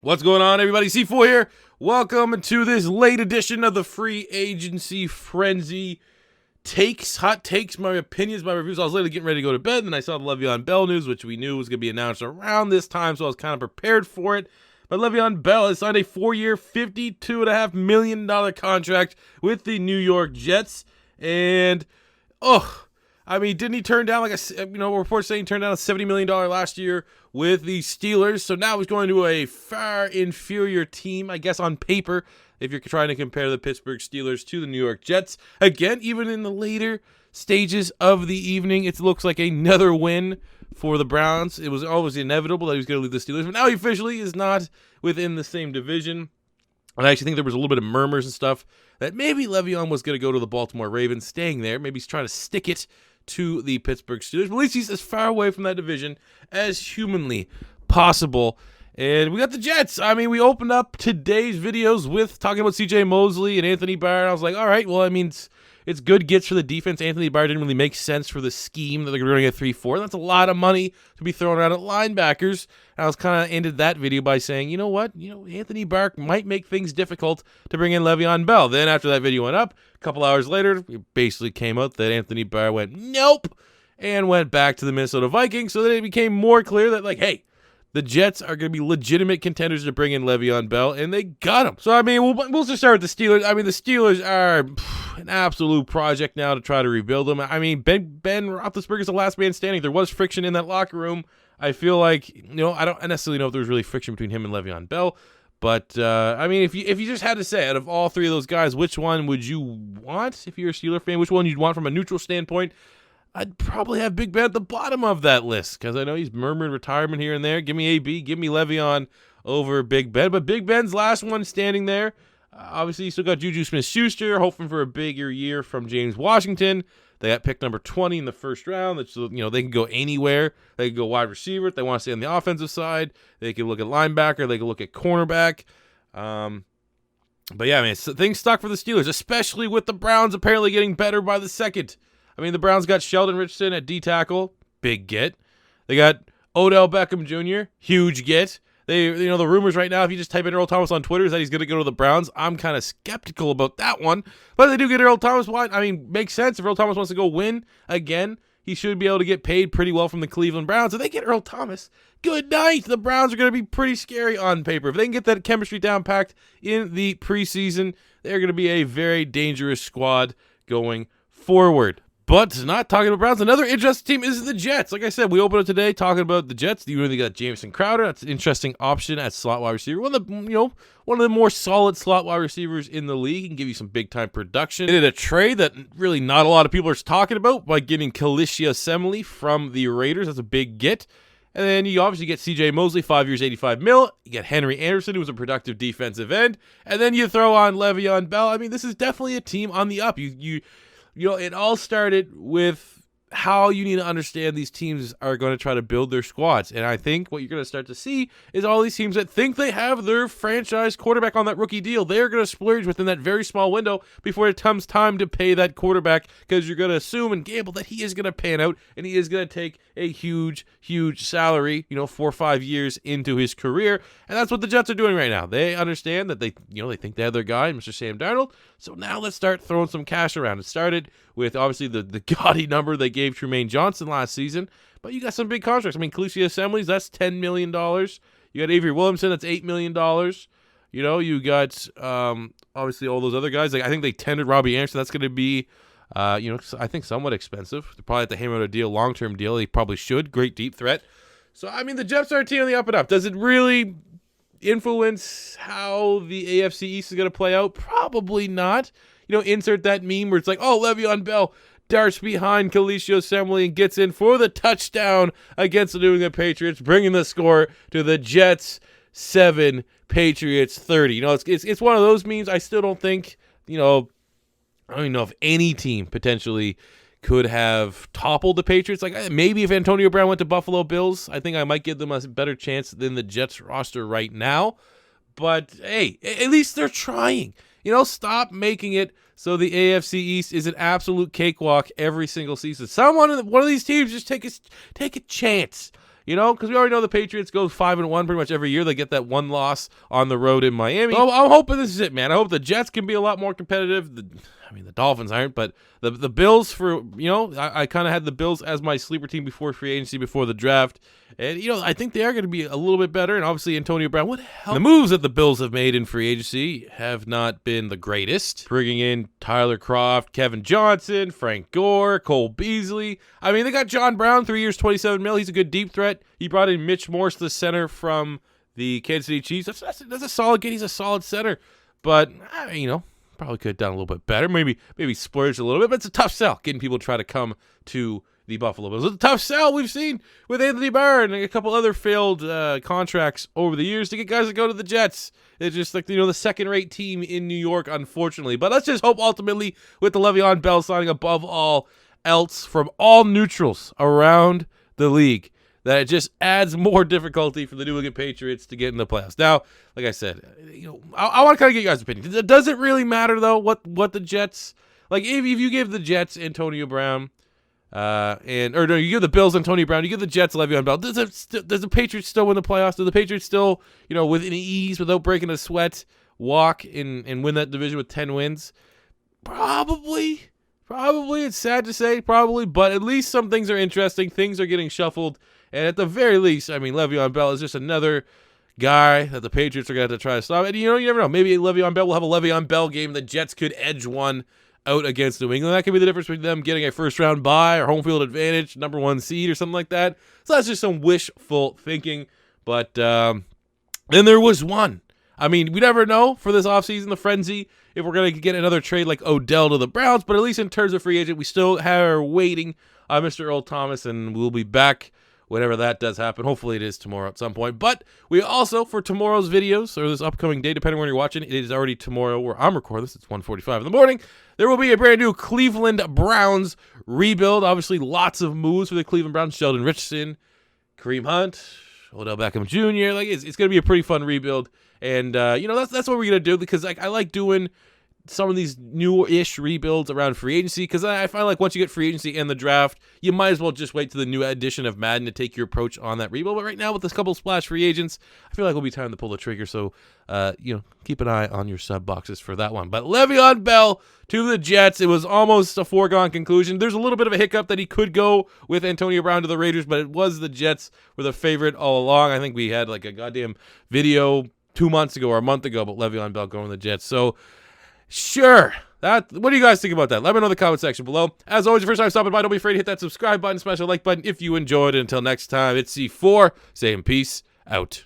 What's going on, everybody? C4 here. Welcome to this late edition of the Free Agency Frenzy. Hot takes, my opinions, my reviews. I was literally getting ready to go to bed, and then I saw the Le'Veon Bell news, which we knew was going to be announced around this time, so I was kind of prepared for it. But Le'Veon Bell has signed a 4-year, $52.5 million contract with the New York Jets, and didn't he turn down reports saying he turned down a $70 million last year with the Steelers? So now he's going to a far inferior team, I guess, on paper, if you're trying to compare the Pittsburgh Steelers to the New York Jets. Again, even in the later stages of the evening, it looks like another win for the Browns. It was always inevitable that he was going to leave the Steelers, but now he officially is not within the same division. And I actually think there was a little bit of murmurs and stuff that maybe Le'Veon was going to go to the Baltimore Ravens, staying there. Maybe he's trying to stick it to the Pittsburgh Steelers. But at least he's as far away from that division as humanly possible. And we got the Jets. We opened up today's videos with talking about C.J. Mosley and Anthony Barr. And I was like, all right, well, it's good gets for the defense. Anthony Barr didn't really make sense for the scheme that they're running at 3-4. That's a lot of money to be thrown around at linebackers. And I was kind of ended that video by saying, you know what? Anthony Barr might make things difficult to bring in Le'Veon Bell. Then after that video went up, a couple hours later, it basically came out that Anthony Barr went, nope, and went back to the Minnesota Vikings. So then it became more clear that, hey, the Jets are going to be legitimate contenders to bring in Le'Veon Bell, and they got him. So, we'll just start with the Steelers. The Steelers are an absolute project now to try to rebuild them. Ben Roethlisberger is the last man standing. There was friction in that locker room. I feel like, I don't necessarily know if there was really friction between him and Le'Veon Bell, but, if you just had to say, out of all three of those guys, which one would you want if you're a Steeler fan? Which one you'd want from a neutral standpoint? I'd probably have Big Ben at the bottom of that list because I know he's murmured retirement here and there. Give me AB, give me Le'Veon over Big Ben. But Big Ben's last one standing there. Obviously, you still got Juju Smith-Schuster, hoping for a bigger year from James Washington. They got pick number 20 in the first round. That's, they can go anywhere. They can go wide receiver if they want to stay on the offensive side. They can look at linebacker. They can look at cornerback. Things stuck for the Steelers, especially with the Browns apparently getting better by the second. The Browns got Sheldon Richardson at D-tackle, big get. They got Odell Beckham Jr., huge get. The rumors right now, if you just type in Earl Thomas on Twitter, is that he's going to go to the Browns. I'm kind of skeptical about that one. But they do get Earl Thomas. Why? Makes sense. If Earl Thomas wants to go win again, he should be able to get paid pretty well from the Cleveland Browns. If they get Earl Thomas, good night. The Browns are going to be pretty scary on paper. If they can get that chemistry down packed in the preseason, they're going to be a very dangerous squad going forward. But not talking about Browns, another interesting team is the Jets. Like I said, we opened up today talking about the Jets. You really got Jamison Crowder. That's an interesting option at slot wide receiver. One of the more solid slot wide receivers in the league. He can give you some big time production. They did a trade that really not a lot of people are talking about by getting Kalicia Semele from the Raiders. That's a big get. And then you obviously get C.J. Mosley, 5 years, $85 million. You get Henry Anderson, who was a productive defensive end. And then you throw on Le'Veon Bell. This is definitely a team on the up. It all started with how you need to understand these teams are going to try to build their squads. And I think what you're going to start to see is all these teams that think they have their franchise quarterback on that rookie deal, they're going to splurge within that very small window before it comes time to pay that quarterback, because you're going to assume and gamble that he is going to pan out and he is going to take a huge, huge salary, 4 or 5 years into his career. And that's what the Jets are doing right now. They understand that they think they have their guy, Mr. Sam Darnold. So now let's start throwing some cash around. It started with obviously the gaudy number they gave Trumaine Johnson last season, but you got some big contracts. Kalicia Semele, that's $10 million. You got Avery Williamson, that's $8 million. You got obviously all those other guys. I think they tendered Robbie Anderson. That's going to be, I think somewhat expensive. They probably have to hammer out a deal, long-term deal. They probably should. Great deep threat. So, the Jets are a team on the up and up. Does it really influence how the AFC East is going to play out? Probably not. Insert that meme where it's like, oh, Le'Veon Bell darts behind Kalicia Semele and gets in for the touchdown against the New England Patriots, bringing the score to the Jets 7, Patriots 30. It's one of those memes. I still don't think, I don't even know if any team potentially could have toppled the Patriots. Maybe if Antonio Brown went to Buffalo Bills, I think I might give them a better chance than the Jets roster right now. But hey, at least they're trying. Stop making it so the AFC East is an absolute cakewalk every single season. One of these teams just take a chance. You know, because we already know the Patriots go 5-1 pretty much every year. They get that one loss on the road in Miami. So I'm hoping this is it, man. I hope the Jets can be a lot more competitive. The Dolphins aren't, but the Bills, for, you know, I kind of had the Bills as my sleeper team before free agency, before the draft. And, you know, I think they are going to be a little bit better. And obviously, Antonio Brown, what the hell? The moves that the Bills have made in free agency have not been the greatest. Bringing in Tyler Kroft, Kevin Johnson, Frank Gore, Cole Beasley. I mean, they got John Brown, 3 years, $27 million. He's a good deep threat. He brought in Mitch Morse, the center from the Kansas City Chiefs. That's a solid get. He's a solid center. But, you know, probably could have done a little bit better. Maybe splurged a little bit. But it's a tough sell getting people to try to come to the Buffalo Bills. It's a tough sell we've seen with Anthony Barr and a couple other failed contracts over the years to get guys to go to the Jets. It's just like, you know, the second-rate team in New York, unfortunately. But let's just hope ultimately with the Le'Veon Bell signing above all else from all neutrals around the league, that it just adds more difficulty for the New England Patriots to get in the playoffs. Now, like I said, you know, I want to kind of get you guys' opinion. Does it really matter, though, what the Jets, like, if you give the Jets Antonio Brown, you give the Bills Antonio Brown, you give the Jets Le'Veon Bell, does the Patriots still win the playoffs? Do the Patriots still, you know, with ease, without breaking a sweat, walk and win that division with 10 wins? Probably. It's sad to say, probably, but at least some things are interesting. Things are getting shuffled. And at the very least, I mean, Le'Veon Bell is just another guy that the Patriots are going to have to try to stop. And, you know, you never know. Maybe Le'Veon Bell will have a Le'Veon Bell game. The Jets could edge one out against New England. That could be the difference between them getting a first-round bye or home field advantage, number 1 seed or something like that. So that's just some wishful thinking. But then there was one. I mean, we never know for this offseason, the frenzy, if we're going to get another trade like Odell to the Browns. But at least in terms of free agent, we still are waiting on Mr. Earl Thomas, and we'll be back whenever that does happen. Hopefully it is tomorrow at some point. But we also, for tomorrow's videos, or this upcoming day, depending on when you're watching, it is already tomorrow where I'm recording this. It's 1:45 in the morning. There will be a brand new Cleveland Browns rebuild. Obviously, lots of moves for the Cleveland Browns. Sheldon Richardson, Kareem Hunt, Odell Beckham Jr. Like, it's going to be a pretty fun rebuild. And, you know, that's what we're going to do, because I like doing some of these new-ish rebuilds around free agency, because I find like once you get free agency and the draft, you might as well just wait to the new edition of Madden to take your approach on that rebuild. But right now, with this couple splash free agents, I feel like it'll be time to pull the trigger. So, you know, keep an eye on your sub boxes for that one. But Le'Veon Bell to the Jets, it was almost a foregone conclusion. There's a little bit of a hiccup that he could go with Antonio Brown to the Raiders, but it was the Jets were the favorite all along. I think we had like a goddamn video 2 months ago or a month ago about Le'Veon Bell going to the Jets. So, sure. What do you guys think about that? Let me know in the comment section below. As always, your first time stopping by, don't be afraid to hit that subscribe button, smash the like button if you enjoyed it. Until next time, it's C4 saying peace out.